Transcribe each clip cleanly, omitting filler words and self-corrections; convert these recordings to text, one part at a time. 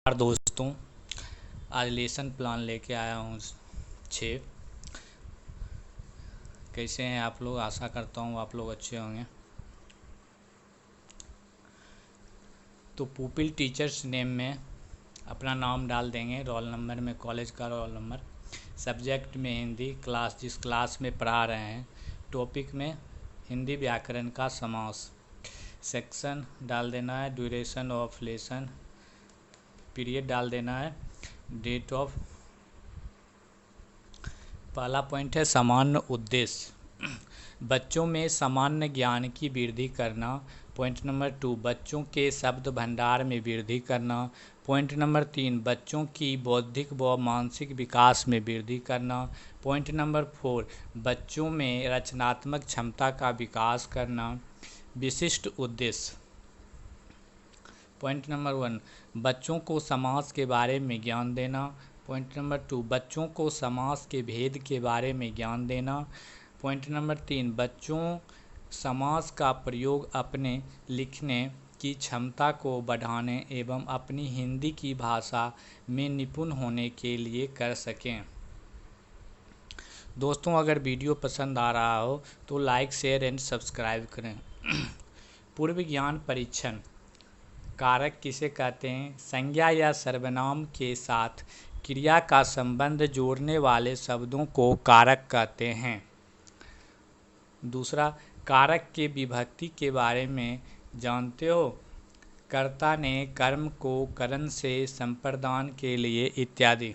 दोस्तों, आज lesson plan लेके आया हूँ 6। कैसे हैं आप लोग? आशा करता हूँ आप लोग अच्छे होंगे। तो पुपिल टीचर्स नेम में अपना नाम डाल देंगे, रोल नंबर में कॉलेज का रोल नंबर, सब्जेक्ट में हिंदी, क्लास जिस क्लास में पढ़ा रहे हैं, टॉपिक में हिंदी व्याकरण का समास, सेक्शन डाल देना है, ड्यूरेशन ऑफ लेसन, पीरियड डाल देना है, डेट ऑफ। पहला पॉइंट है सामान्य उद्देश्य, बच्चों में सामान्य ज्ञान की वृद्धि करना। पॉइंट नंबर 2, बच्चों के शब्द भंडार में वृद्धि करना। पॉइंट नंबर 3, बच्चों की बौद्धिक व मानसिक विकास में वृद्धि करना। पॉइंट नंबर 4, बच्चों में रचनात्मक क्षमता का विकास करना। विशिष्ट उद्देश्य। पॉइंट नंबर 1, बच्चों को समास के बारे में ज्ञान देना। पॉइंट नंबर 2, बच्चों को समास के भेद के बारे में ज्ञान देना। पॉइंट नंबर 3, बच्चों समास का प्रयोग अपने लिखने की क्षमता को बढ़ाने एवं अपनी हिंदी की भाषा में निपुण होने के लिए कर सकें। दोस्तों, अगर वीडियो पसंद आ रहा हो तो लाइक, शेयर एंड सब्सक्राइब करें। पूर्व ज्ञान परीक्षण। कारक किसे कहते हैं? संज्ञा या सर्वनाम के साथ क्रिया का संबंध जोड़ने वाले शब्दों को कारक कहते हैं। दूसरा, कारक के विभक्ति के बारे में जानते हो? कर्ता ने कर्म को करण से संप्रदान के लिए इत्यादि।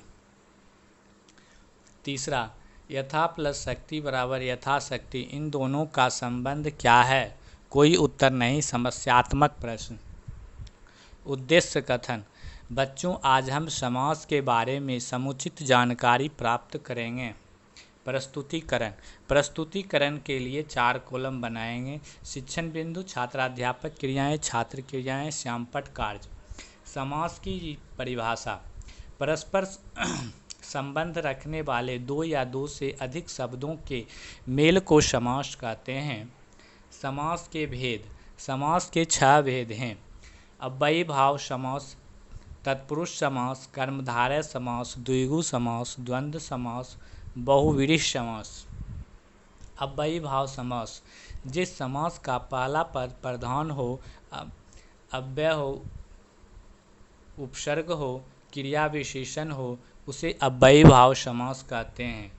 तीसरा, यथा प्लस शक्ति बराबर यथाशक्ति, इन दोनों का संबंध क्या है? कोई उत्तर नहीं, समस्यात्मक प्रश्न। उद्देश्य कथन। बच्चों, आज हम समास के बारे में समुचित जानकारी प्राप्त करेंगे। प्रस्तुतिकरण। प्रस्तुतिकरण के लिए 4 कॉलम बनाएंगे। शिक्षण बिंदु, छात्राध्यापक क्रियाएं, छात्र क्रियाएं, श्यामपट्ट कार्य। समास की परिभाषा। परस्पर संबंध रखने वाले 2 या 2 से अधिक शब्दों के मेल को समास कहते हैं। समास के भेद। समास के 6 भेद हैं: अव्ययी भाव समास, तत्पुरुष समास, कर्मधारय समास, द्विगु समास, द्वंद्व समास, बहुव्रीहि समास। अव्ययी भाव समास, जिस समास का पहला पद प्रधान हो, अव्यय हो, उपसर्ग हो, क्रिया विशेषण हो, उसे अव्ययी भाव समास कहते हैं।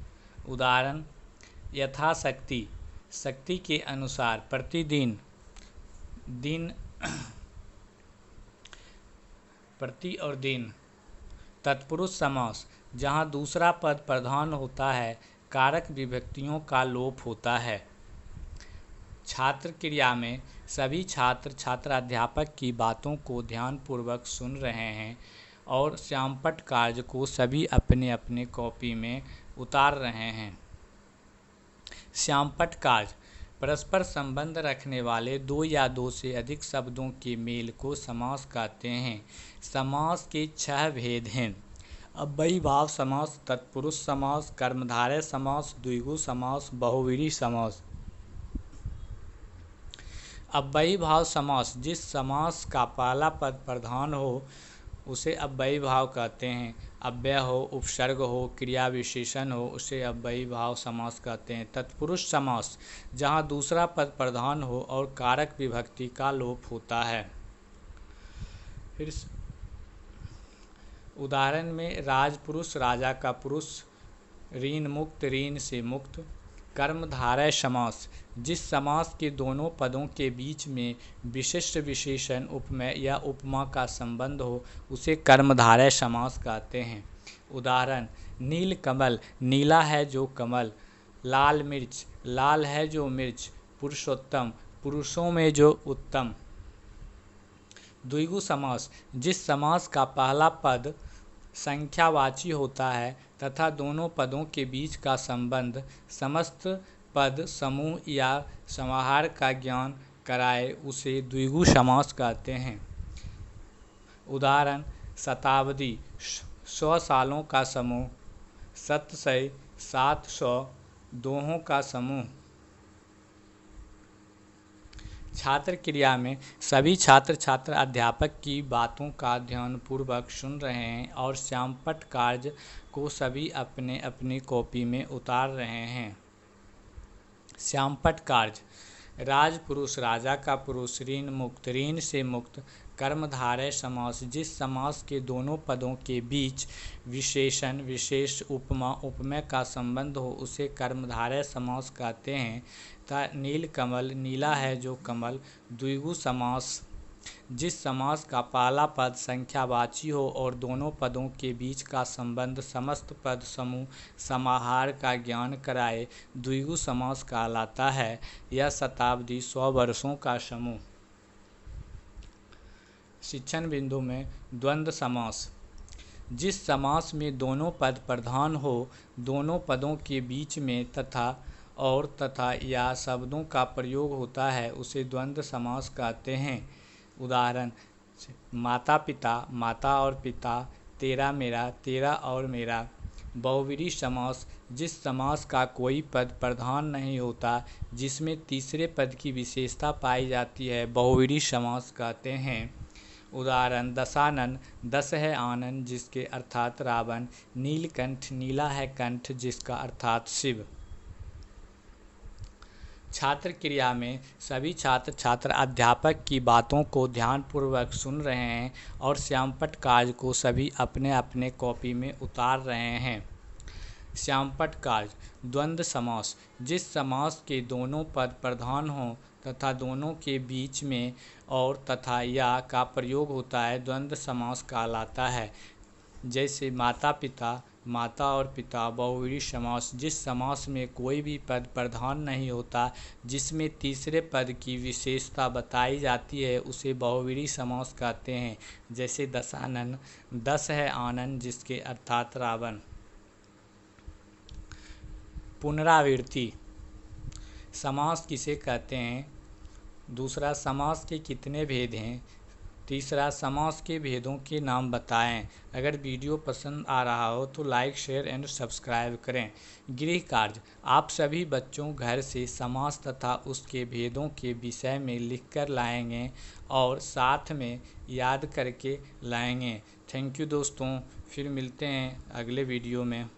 उदाहरण: यथाशक्ति, शक्ति के अनुसार, प्रतिदिन, दिन, प्रति और दिन। तत्पुरुष समास, जहाँ दूसरा पद प्रधान होता है, कारक विभक्तियों का लोप होता है। छात्र क्रिया में सभी छात्र छात्राध्यापक की बातों को ध्यानपूर्वक सुन रहे हैं और श्यामपट्ट कार्य को सभी अपने अपने कॉपी में उतार रहे हैं। श्यामपट्ट कार्य, परस्पर संबंध रखने वाले 2 या 2 से अधिक शब्दों के मेल को समास कहते हैं। समास के 6 भेद हैं: अव्ययी भाव समास, तत्पुरुष समास, कर्मधारय समास, द्विगु समास, बहुव्रीहि समास। अव्ययी भाव समास, जिस समास का पहला पद प्रधान हो, उसे अव्ययी भाव कहते हैं। अव्यय हो, उपसर्ग हो, क्रिया विशेषण हो, उसे अव्ययी भाव समास कहते हैं। तत्पुरुष समास, जहाँ दूसरा पद प्रधान हो और कारक विभक्ति का लोप होता है। फिर उदाहरण में राजपुरुष, राजा का पुरुष, ऋण मुक्त, ऋण से मुक्त। कर्मधारय समास, जिस समास के दोनों पदों के बीच में विशिष्ट विशेषण, उपमेय या उपमा का संबंध हो, उसे कर्मधारय समास कहते हैं। उदाहरण: नील कमल, नीला है जो कमल। लाल मिर्च, लाल है जो मिर्च। पुरुषोत्तम, पुरुषों में जो उत्तम। द्विगु समास, जिस समास का पहला पद संख्यावाची होता है तथा दोनों पदों के बीच का संबंध समस्त पद समूह या समाहार का ज्ञान कराए, उसे द्विगु समास कहते हैं। उदाहरण: शताब्दी, 100 सालों का समूह। शतशय, 700 दोहों का समूह। छात्र क्रिया में सभी छात्र छात्र अध्यापक की बातों का ध्यानपूर्वक सुन रहे हैं और श्यामपट्ट कार्य को सभी अपने अपनी कॉपी में उतार रहे हैं। श्यामपट्ट कार्य। राजपुरुष राजा का पुरुष, ऋण मुक्त, ऋण से मुक्त, कर्मधारय समास। जिस समास के दोनों पदों के बीच विशेषण विशेष उपमा उपमेय का संबंध हो उसे कर्मधारय समास कहते हैं। नील कमल, नीला है जो कमल। द्विगु समास। जिस समास का पहला पद संख्यावाची हो और दोनों पदों के बीच का संबंध समस्त पद समूह समाहार का ज्ञान कराए, द्विगु समास कहलाता है। यह शताब्दी 100 वर्षों का समूह। शिक्षण बिंदु में द्वंद्व समास। जिस समास में दोनों पद प्रधान हो, दोनों पदों के बीच में तथा और तथा या शब्दों का प्रयोग होता है उसे द्वंद्व समास कहते हैं। उदाहरण: माता पिता, माता और पिता, तेरा मेरा, तेरा और मेरा। बहुव्रीहि समास। जिस समास का कोई पद प्रधान नहीं होता, जिसमें तीसरे पद की विशेषता पाई जाती है, बहुव्रीहि समास कहते हैं। उदाहरण: दशानन, दश है आनन जिसके अर्थात रावण। नीलकंठ, नीला है कंठ जिसका अर्थात शिव। छात्र क्रिया में सभी छात्र छात्र अध्यापक की बातों को ध्यानपूर्वक सुन रहे हैं और श्यामपट्ट कार्य को सभी अपने अपने कॉपी में उतार रहे हैं। श्यामपट्ट कार्य। द्वंद्व समास। जिस समास के दोनों पद प्रधान हों तथा दोनों के बीच में और तथा या का प्रयोग होता है, द्वंद्व समास कहलाता है। जैसे माता पिता, माता और पिता। बहुव्रीहि समास। जिस समास में कोई भी पद प्रधान नहीं होता, जिसमें तीसरे पद की विशेषता बताई जाती है, उसे बहुव्रीहि समास कहते हैं। जैसे दशानन, दश है आनन जिसके अर्थात रावण। पुनरावृत्ति समास किसे कहते हैं? दूसरा, समास के कितने भेद हैं? तीसरा, समास के भेदों के नाम बताएं। अगर वीडियो पसंद आ रहा हो तो लाइक, शेयर एंड सब्सक्राइब करें। गृह कार्य। आप सभी बच्चों घर से समास तथा उसके भेदों के विषय में लिखकर लाएंगे और साथ में याद करके लाएंगे। थैंक यू दोस्तों, फिर मिलते हैं अगले वीडियो में।